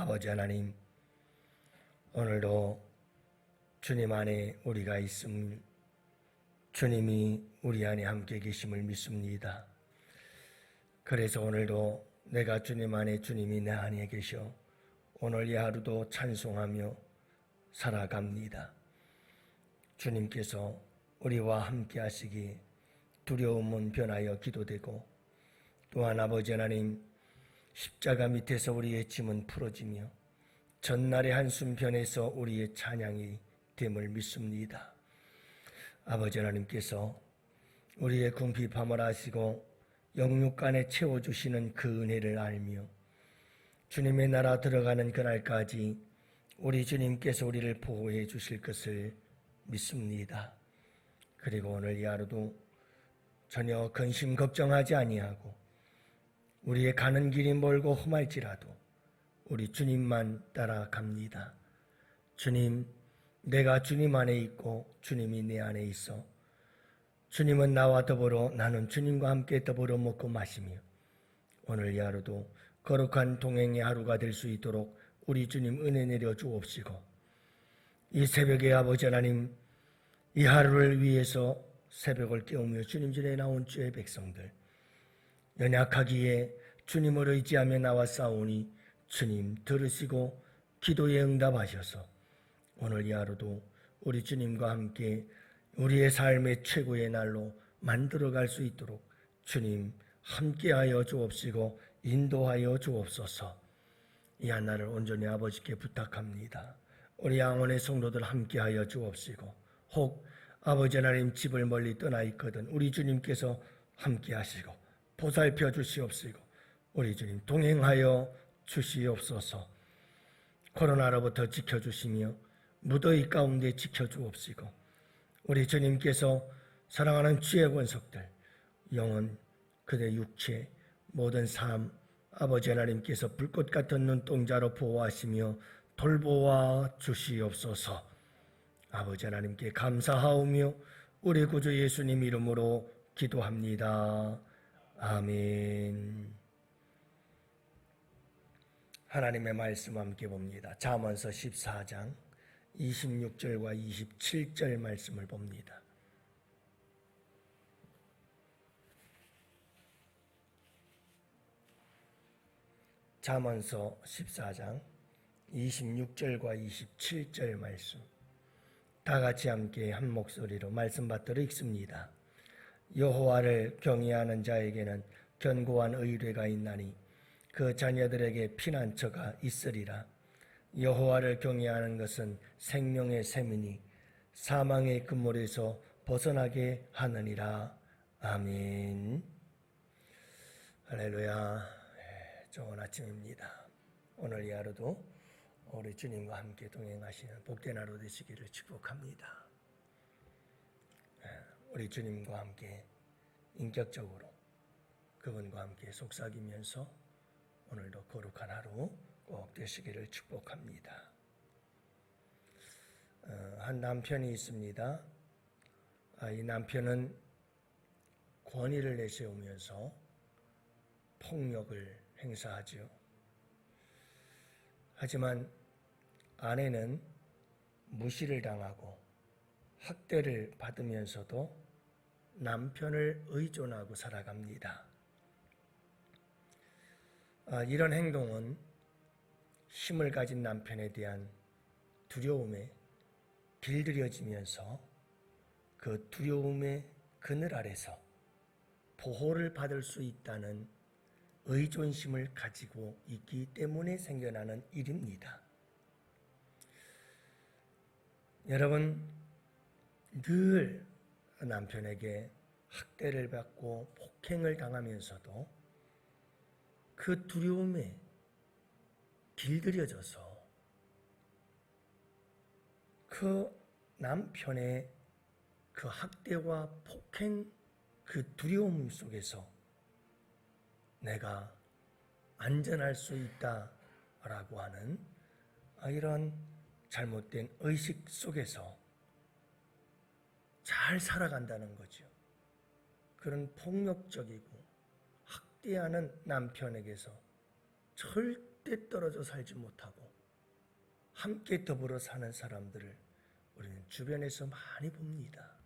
아버지 하나님, 오늘도 주님 안에 우리가 있음, 주님이 우리 안에 함께 계심을 믿습니다. 그래서 오늘도 내가 주님 안에, 주님이 내 안에 계셔 오늘 이 하루도 찬송하며 살아갑니다. 주님께서 우리와 함께 하시기 두려움은 변하여 기도되고, 또한 아버지 하나님, 십자가 밑에서 우리의 짐은 풀어지며 전날의 한숨 변해서 우리의 찬양이 됨을 믿습니다. 아버지 하나님께서 우리의 궁핍함을 아시고 영육간에 채워주시는 그 은혜를 알며 주님의 나라 들어가는 그날까지 우리 주님께서 우리를 보호해 주실 것을 믿습니다. 그리고 오늘 이 하루도 전혀 근심 걱정하지 아니하고 우리의 가는 길이 멀고 험할지라도 우리 주님만 따라갑니다. 주님, 내가 주님 안에 있고 주님이 내 안에 있어 주님은 나와 더불어 나는 주님과 함께 더불어 먹고 마시며 오늘 이 하루도 거룩한 동행의 하루가 될 수 있도록 우리 주님 은혜 내려 주옵시고, 이 새벽에 아버지 하나님, 이 하루를 위해서 새벽을 깨우며 주님 전에 나온 주의 백성들, 연약하기에 주님을 의지하며 나와 싸우니 주님 들으시고 기도에 응답하셔서 오늘 이 하루도 우리 주님과 함께 우리의 삶의 최고의 날로 만들어갈 수 있도록 주님 함께하여 주옵시고 인도하여 주옵소서. 이 한날을 온전히 아버지께 부탁합니다. 우리 양원의 성도들 함께하여 주옵시고, 혹 아버지 하나님 집을 멀리 떠나 있거든 우리 주님께서 함께하시고 보살펴 주시옵시고 우리 주님 동행하여 주시옵소서. 코로나로부터 지켜주시며 무더위 가운데 지켜주옵시고 우리 주님께서 사랑하는 주의 권속들, 영혼, 그대 육체, 모든 삶 아버지 하나님께서 불꽃 같은 눈동자로 보호하시며 돌보아 주시옵소서. 아버지 하나님께 감사하오며 우리 구주 예수님 이름으로 기도합니다. 아멘. 하나님의 말씀 함께 봅니다. 잠언서 14장 26절과 27절 말씀을 봅니다. 잠언서 14장 26절과 27절 말씀, 다 같이 함께 한 목소리로 말씀 받들어 읽습니다. 여호와를 경외하는 자에게는 견고한 의뢰가 있나니 그 자녀들에게 피난처가 있으리라. 여호와를 경외하는 것은 생명의 샘이니 사망의 그물에서 벗어나게 하느니라. 아멘. 할렐루야. 좋은 아침입니다. 오늘 이 하루도 우리 주님과 함께 동행하시는 복된 하루 되시기를 축복합니다. 우리 주님과 함께 인격적으로 그분과 함께 속삭이면서 오늘도 거룩한 하루 꼭 되시기를 축복합니다. 한 남편이 있습니다. 이 남편은 권위를 내세우면서 폭력을 행사하죠. 하지만 아내는 무시를 당하고 학대를 받으면서도 남편을 의존하고 살아갑니다. 이런 행동은 힘을 가진 남편에 대한 두려움에 길들여지면서 그 두려움의 그늘 아래서 보호를 받을 수 있다는 의존심을 가지고 있기 때문에 생겨나는 일입니다. 여러분, 늘 남편에게 학대를 받고 폭행을 당하면서도 그 두려움에 길들여져서 그 남편의 그 학대와 폭행, 그 두려움 속에서 내가 안전할 수 있다라고 하는 이런 잘못된 의식 속에서 잘 살아간다는 거죠. 그런 폭력적이고 학대하는 남편에게서 절대 떨어져 살지 못하고 함께 더불어 사는 사람들을 우리는 주변에서 많이 봅니다.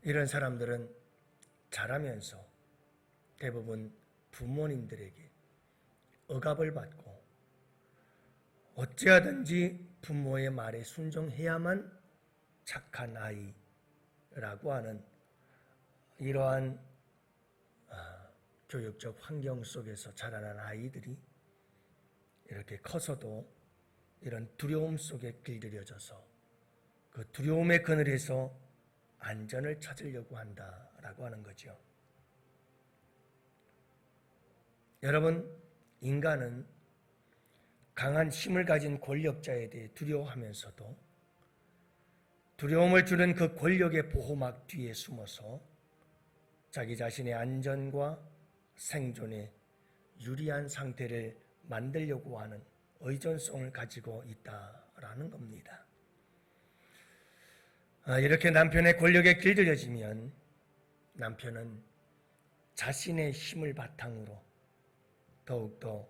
이런 사람들은 자라면서 대부분 부모님들에게 억압을 받고 어찌하든지 부모의 말에 순종해야만 착한 아이라고 하는 이러한 교육적 환경 속에서 자라난 아이들이 이렇게 커서도 이런 두려움 속에 길들여져서 그 두려움의 그늘에서 안전을 찾으려고 한다라고 하는 거죠. 여러분, 인간은 강한 힘을 가진 권력자에 대해 두려워하면서도 두려움을 주는 그 권력의 보호막 뒤에 숨어서 자기 자신의 안전과 생존에 유리한 상태를 만들려고 하는 의존성을 가지고 있다라는 겁니다. 이렇게 남편의 권력에 길들여지면 남편은 자신의 힘을 바탕으로 더욱더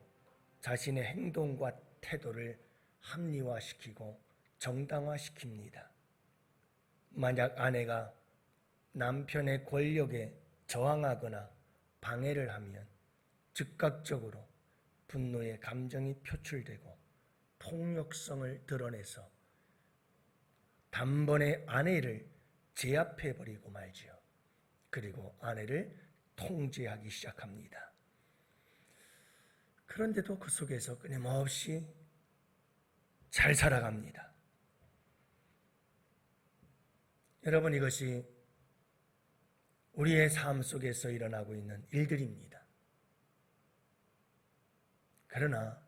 자신의 행동과 태도를 합리화시키고 정당화시킵니다. 만약 아내가 남편의 권력에 저항하거나 방해를 하면 즉각적으로 분노의 감정이 표출되고 폭력성을 드러내서 단번에 아내를 제압해버리고 말지요. 그리고 아내를 통제하기 시작합니다. 그런데도 그 속에서 끊임없이 잘 살아갑니다. 여러분, 이것이 우리의 삶 속에서 일어나고 있는 일들입니다. 그러나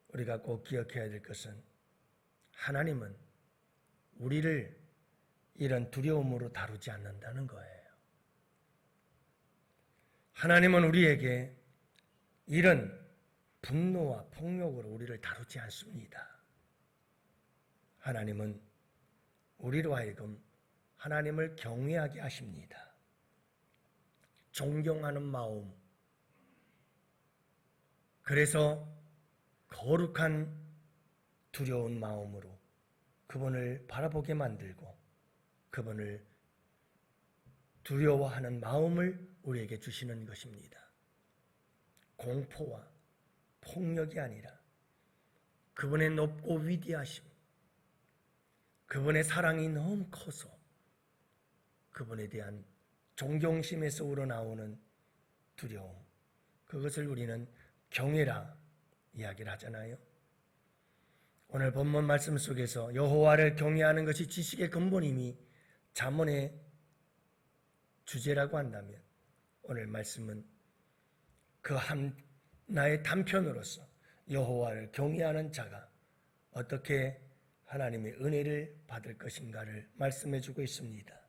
우리가 꼭 기억해야 될 것은 하나님은 우리를 이런 두려움으로 다루지 않는다는 거예요. 하나님은 우리에게 이런 분노와 폭력으로 우리를 다루지 않습니다. 하나님은 우리로 하여금 하나님을 경외하게 하십니다. 존경하는 마음, 그래서 거룩한 두려운 마음으로 그분을 바라보게 만들고 그분을 두려워하는 마음을 우리에게 주시는 것입니다. 공포와 폭력이 아니라 그분의 높고 위대하심, 그분의 사랑이 너무 커서 그분에 대한 존경심에서 우러나오는 두려움, 그것을 우리는 경외라 이야기를 하잖아요. 오늘 본문 말씀 속에서 여호와를 경외하는 것이 지식의 근본임이 잠언의 주제라고 한다면 오늘 말씀은 그 하나의 단편으로서 여호와를 경외하는 자가 어떻게 하나님의 은혜를 받을 것인가를 말씀해 주고 있습니다.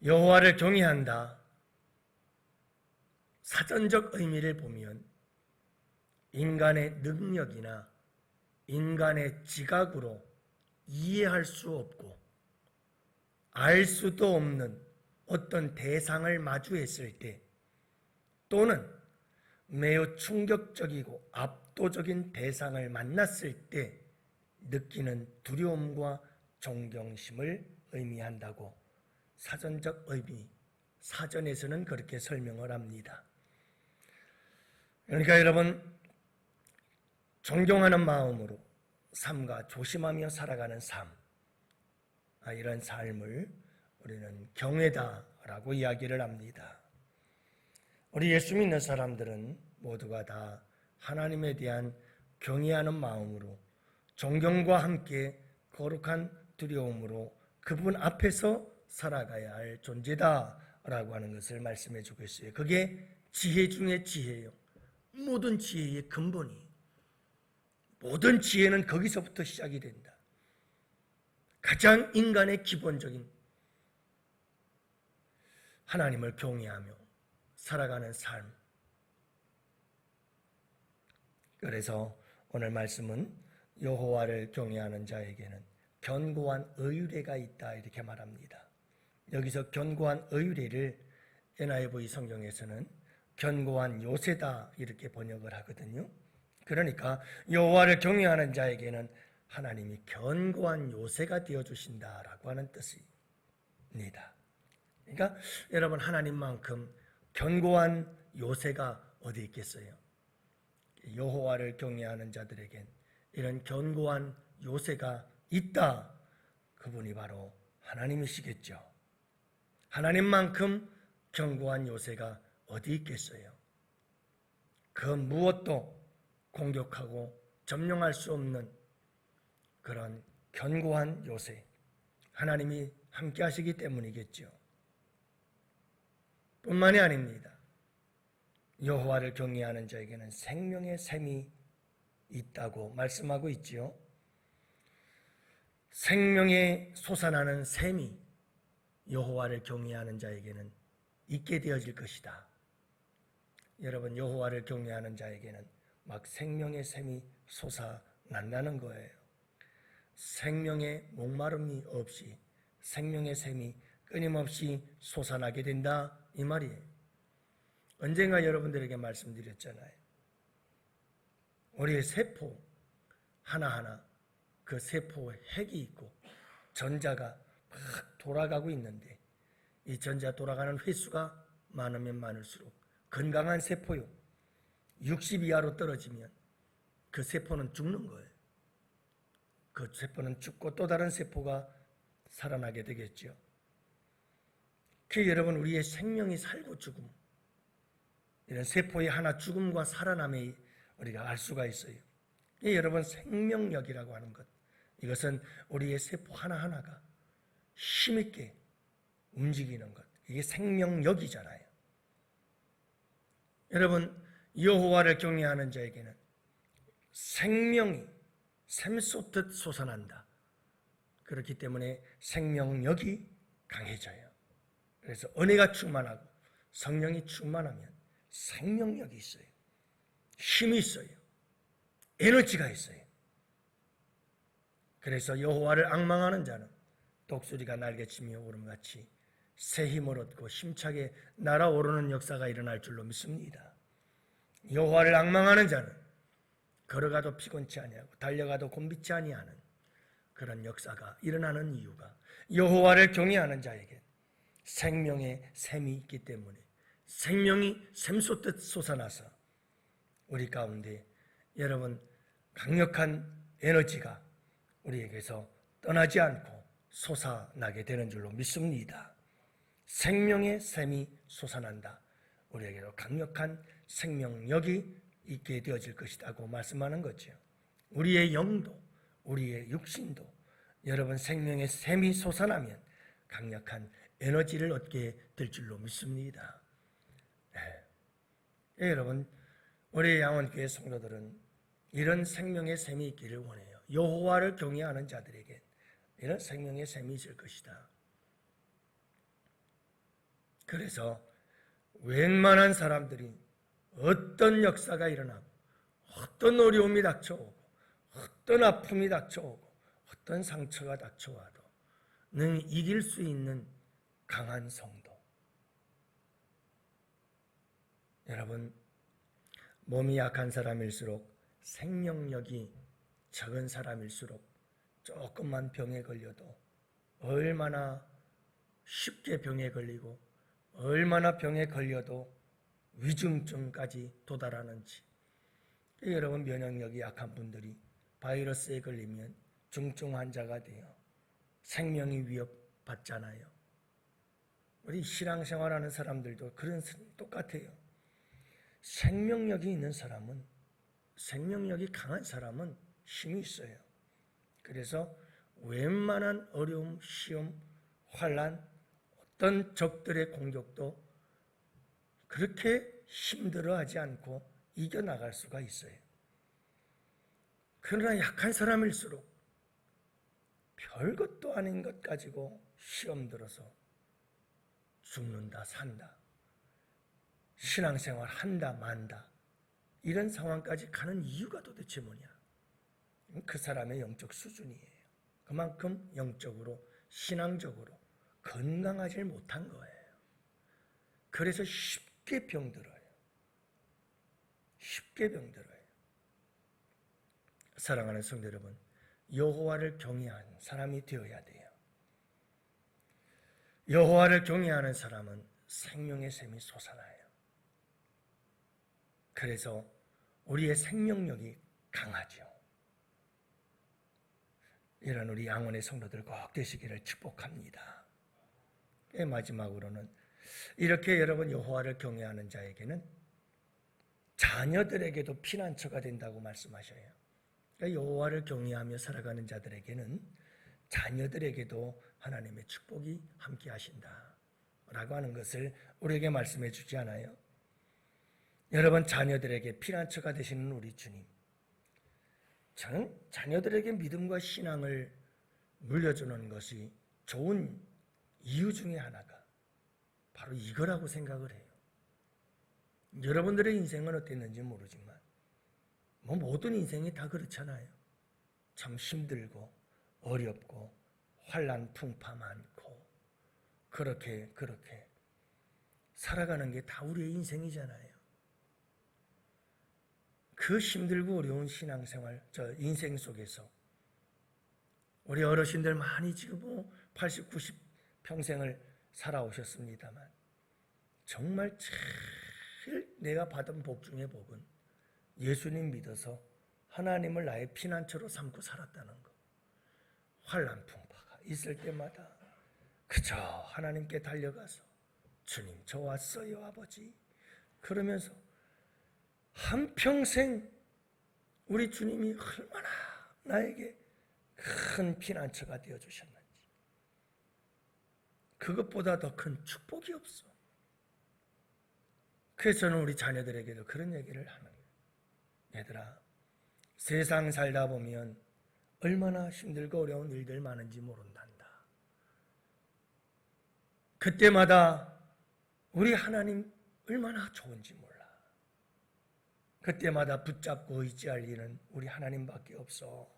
여호와를 경외한다. 사전적 의미를 보면 인간의 능력이나 인간의 지각으로 이해할 수 없고 알 수도 없는 어떤 대상을 마주했을 때 또는 매우 충격적이고 압도적인 대상을 만났을 때 느끼는 두려움과 존경심을 의미한다고 사전적 의미, 사전에서는 그렇게 설명을 합니다. 그러니까 여러분, 존경하는 마음으로 삼가 조심하며 살아가는 삶, 이런 삶을 우리는 경외다라고 이야기를 합니다. 우리 예수 믿는 사람들은 모두가 다 하나님에 대한 경외하는 마음으로 존경과 함께 거룩한 두려움으로 그분 앞에서 살아가야 할 존재다라고 하는 것을 말씀해 주고 있어요. 그게 지혜 중에 지혜예요. 모든 지혜의 근본이, 모든 지혜는 거기서부터 시작이 된다. 가장 인간의 기본적인 하나님을 경외하며 살아가는 삶. 그래서 오늘 말씀은 여호와를 경외하는 자에게는 견고한 의뢰가 있다 이렇게 말합니다. 여기서 견고한 의뢰를 NIV 성경에서는 견고한 요새다 이렇게 번역을 하거든요. 그러니까 여호와를 경외하는 자에게는 하나님이 견고한 요새가 되어주신다라고 하는 뜻입니다. 그러니까 여러분, 하나님만큼 견고한 요새가 어디 있겠어요? 여호와를 경외하는 자들에겐 이런 견고한 요새가 있다. 그분이 바로 하나님이시겠죠. 하나님만큼 견고한 요새가 어디 있겠어요? 그 무엇도 공격하고 점령할 수 없는 그런 견고한 요새, 하나님이 함께 하시기 때문이겠죠. 뿐만이 아닙니다. 여호와를 경외하는 자에게는 생명의 샘이 있다고 말씀하고 있지요. 생명의 솟아나는 샘이 여호와를 경외하는 자에게는 있게 되어질 것이다. 여러분, 여호와를 경외하는 자에게는 막 생명의 샘이 솟아난다는 거예요. 생명의 목마름이 없이 생명의 샘이 끊임없이 솟아나게 된다 이 말이에요. 언젠가 여러분들에게 말씀드렸잖아요. 우리의 세포 하나하나 그 세포에 핵이 있고 전자가 막 돌아가고 있는데 이 전자 돌아가는 횟수가 많으면 많을수록 건강한 세포요, 60 이하로 떨어지면 그 세포는 죽는 거예요. 그 세포는 죽고 또 다른 세포가 살아나게 되겠죠. 그 여러분, 우리의 생명이 살고 죽음, 이런 세포의 하나 죽음과 살아남에 우리가 알 수가 있어요. 여러분, 생명력이라고 하는 것, 이것은 우리의 세포 하나하나가 힘있게 움직이는 것, 이게 생명력이잖아요. 여러분, 여호와를 경외하는 자에게는 생명이 샘솟듯 솟아난다. 그렇기 때문에 생명력이 강해져요. 그래서 은혜가 충만하고 성령이 충만하면 생명력이 있어요. 힘이 있어요. 에너지가 있어요. 그래서 여호와를 앙망하는 자는 독수리가 날개치며 오름같이 새 힘을 얻고 힘차게 날아오르는 역사가 일어날 줄로 믿습니다. 여호와를 앙망하는 자는 걸어가도 피곤치 아니하고 달려가도 곤비치 아니하는 그런 역사가 일어나는 이유가 여호와를 경외하는 자에게 생명의 샘이 있기 때문에, 생명이 샘솟듯 솟아나서 우리 가운데 여러분 강력한 에너지가 우리에게서 떠나지 않고 솟아나게 되는 줄로 믿습니다. 생명의 샘이 솟아난다. 우리에게도 강력한 생명력이 있게 되어질 것이라고 말씀하는 거죠. 우리의 영도, 우리의 육신도 여러분 생명의 샘이 솟아나면 강력한 에너지를 얻게 될 줄로 믿습니다. 네. 여러분, 우리 양원교회 성도들은 이런 생명의 샘이 있기를 원해요. 여호와를 경외하는 자들에게 이런 생명의 샘이 있을 것이다. 그래서 웬만한 사람들이 어떤 역사가 일어나고 어떤 어려움이 닥쳐오고 어떤 아픔이 닥쳐오고 어떤 상처가 닥쳐와도 능 이길 수 있는 강한 성도. 여러분, 몸이 약한 사람일수록 생명력이 적은 사람일수록 조금만 병에 걸려도 얼마나 쉽게 병에 걸리고 얼마나 병에 걸려도 위중증까지 도달하는지. 여러분, 면역력이 약한 분들이 바이러스에 걸리면 중증 환자가 돼요. 생명이 위협받잖아요. 우리 신앙생활하는 사람들도 그런 똑같아요. 생명력이 있는 사람은, 생명력이 강한 사람은 힘이 있어요. 그래서 웬만한 어려움, 시험, 환난, 어떤 적들의 공격도 그렇게 힘들어하지 않고 이겨나갈 수가 있어요. 그러나 약한 사람일수록 별것도 아닌 것 가지고 시험 들어서 죽는다, 산다, 신앙생활 한다, 만다, 이런 상황까지 가는 이유가 도대체 뭐냐? 그 사람의 영적 수준이에요. 그만큼 영적으로, 신앙적으로 건강하지 못한 거예요. 그래서 쉽게 병들어요. 쉽게 병들어요. 사랑하는 성도 여러분, 여호와를 경외하는 사람이 되어야 돼요. 여호와를 경외하는 사람은 생명의 샘이 솟아나요. 그래서 우리의 생명력이 강하죠. 이런 우리 양원의 성도들 꼭 되시기를 축복합니다. 마지막으로는 이렇게 여러분 여호와를 경외하는 자에게는 자녀들에게도 피난처가 된다고 말씀하셔요. 그러니까 여호와를 경외하며 살아가는 자들에게는 자녀들에게도 하나님의 축복이 함께 하신다 라고 하는 것을 우리에게 말씀해 주지 않아요? 여러분, 자녀들에게 피난처가 되시는 우리 주님, 저는 자녀들에게 믿음과 신앙을 물려주는 것이 좋은 이유 중에 하나가 바로 이거라고 생각을 해요. 여러분들의 인생은 어땠는지 모르지만 모든 인생이 다 그렇잖아요. 참 힘들고 어렵고 환난 풍파 많고 그렇게 살아가는 게 다 우리의 인생이잖아요. 그 힘들고 어려운 신앙생활, 인생 속에서 우리 어르신들 많이 지금 80, 90 평생을 살아오셨습니다만 정말 제일 내가 받은 복 중에 복은 예수님 믿어서 하나님을 나의 피난처로 삼고 살았다는 거. 환난 풍파가 있을 때마다 그저 하나님께 달려가서 주님 저 왔어요 아버지 그러면서 한평생 우리 주님이 얼마나 나에게 큰 피난처가 되어주셨는지 그것보다 더 큰 축복이 없어. 그래서 저는 우리 자녀들에게도 그런 얘기를 하는 거예요. 얘들아, 세상 살다 보면 얼마나 힘들고 어려운 일들 많은지 모른단다. 그때마다 우리 하나님 얼마나 좋은지 몰라. 그때마다 붙잡고 의지할 일은 우리 하나님밖에 없어.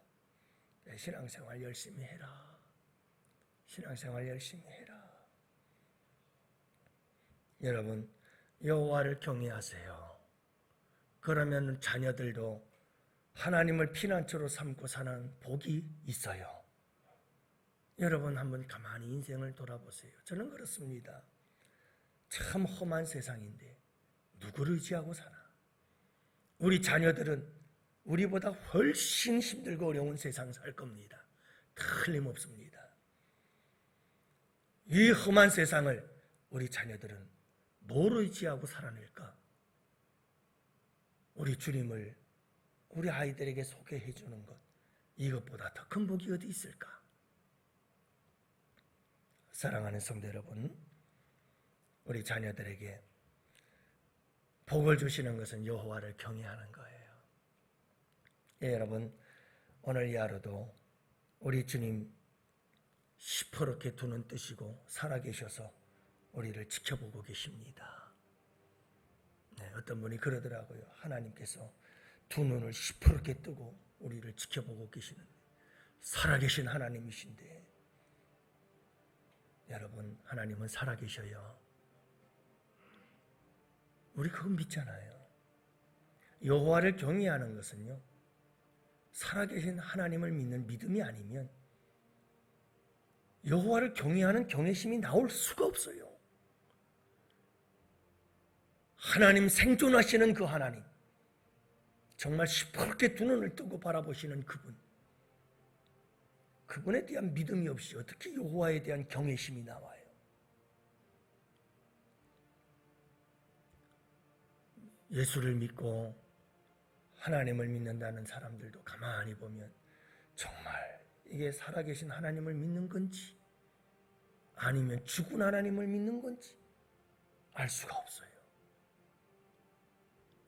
신앙생활 열심히 해라. 신앙생활 열심히 해라. 여러분, 여호와를 경외하세요. 그러면 자녀들도 하나님을 피난처로 삼고 사는 복이 있어요. 여러분 한번 가만히 인생을 돌아보세요. 저는 그렇습니다. 참 험한 세상인데 누구를 의지하고 사나? 우리 자녀들은 우리보다 훨씬 힘들고 어려운 세상 살 겁니다. 틀림없습니다. 이 험한 세상을 우리 자녀들은 뭘 의지하고 살아낼까? 우리 주님을 우리 아이들에게 소개해 주는 것, 이것보다 더 큰 복이 어디 있을까? 사랑하는 성도 여러분, 우리 자녀들에게 복을 주시는 것은 여호와를 경외하는 거예요. 예, 여러분, 오늘 이 하루도 우리 주님 시퍼렇게 두 눈 뜨시고 살아계셔서 우리를 지켜보고 계십니다. 네, 어떤 분이 그러더라고요. 하나님께서 두 눈을 시퍼렇게 뜨고 우리를 지켜보고 계시는데 살아계신 하나님이신데 여러분, 하나님은 살아계셔요. 우리 그건 믿잖아요. 여호와를 경외하는 것은요, 살아계신 하나님을 믿는 믿음이 아니면 여호와를 경외하는 경외심이 나올 수가 없어요. 하나님 생존하시는 그 하나님, 정말 시퍼렇게 두 눈을 뜨고 바라보시는 그분에 대한 믿음이 없이 어떻게 여호와에 대한 경외심이 나와요? 예수를 믿고 하나님을 믿는다는 사람들도 가만히 보면 정말 이게 살아계신 하나님을 믿는 건지 아니면 죽은 하나님을 믿는 건지 알 수가 없어요.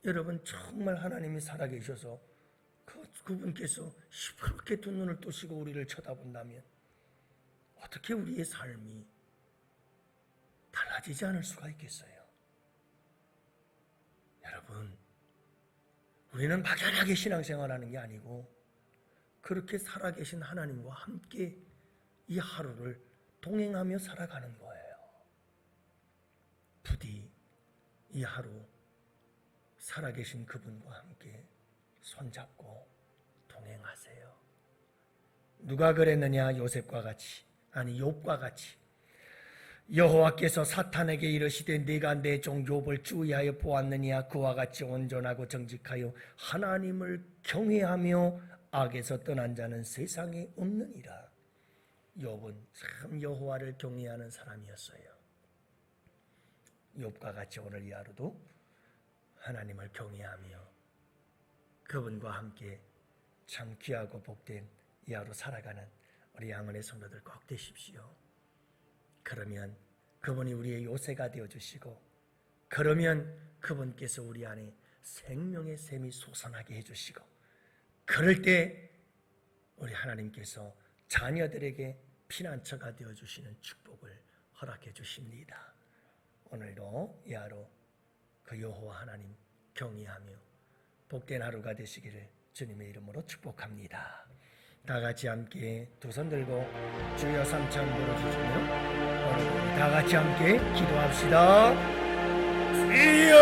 여러분, 정말 하나님이 살아계셔서 그분께서 시퍼렇게 두 눈을 뜨시고 우리를 쳐다본다면 어떻게 우리의 삶이 달라지지 않을 수가 있겠어요? 여러분, 우리는 막연하게 신앙생활하는 게 아니고 그렇게 살아계신 하나님과 함께 이 하루를 동행하며 살아가는 거예요. 부디 이 하루 살아계신 그분과 함께 손잡고 동행하세요. 누가 그랬느냐? 요셉과 같이, 아니 욥과 같이. 여호와께서 사탄에게 이르시되 네가 내 종 욥을 주의하여 보았느냐? 그와 같이 온전하고 정직하여 하나님을 경외하며 악에서 떠난 자는 세상에 없느니라. 욥은 참 여호와를 경외하는 사람이었어요. 욥과 같이 오늘 이 하루도 하나님을 경외하며 그분과 함께 참 귀하고 복된 이 하루 살아가는 우리 양은의 성도들 꼭 되십시오. 그러면 그분이 우리의 요새가 되어주시고, 그러면 그분께서 우리 안에 생명의 샘이 솟아나게 해주시고, 그럴 때 우리 하나님께서 자녀들에게 피난처가 되어주시는 축복을 허락해 주십니다. 오늘도 이 하루 그 여호와 하나님 경외하며 복된 하루가 되시기를 주님의 이름으로 축복합니다. 다 같이 함께 두 손 들고 주여 삼창 불어주시며 다 같이 함께 기도합시다. 주여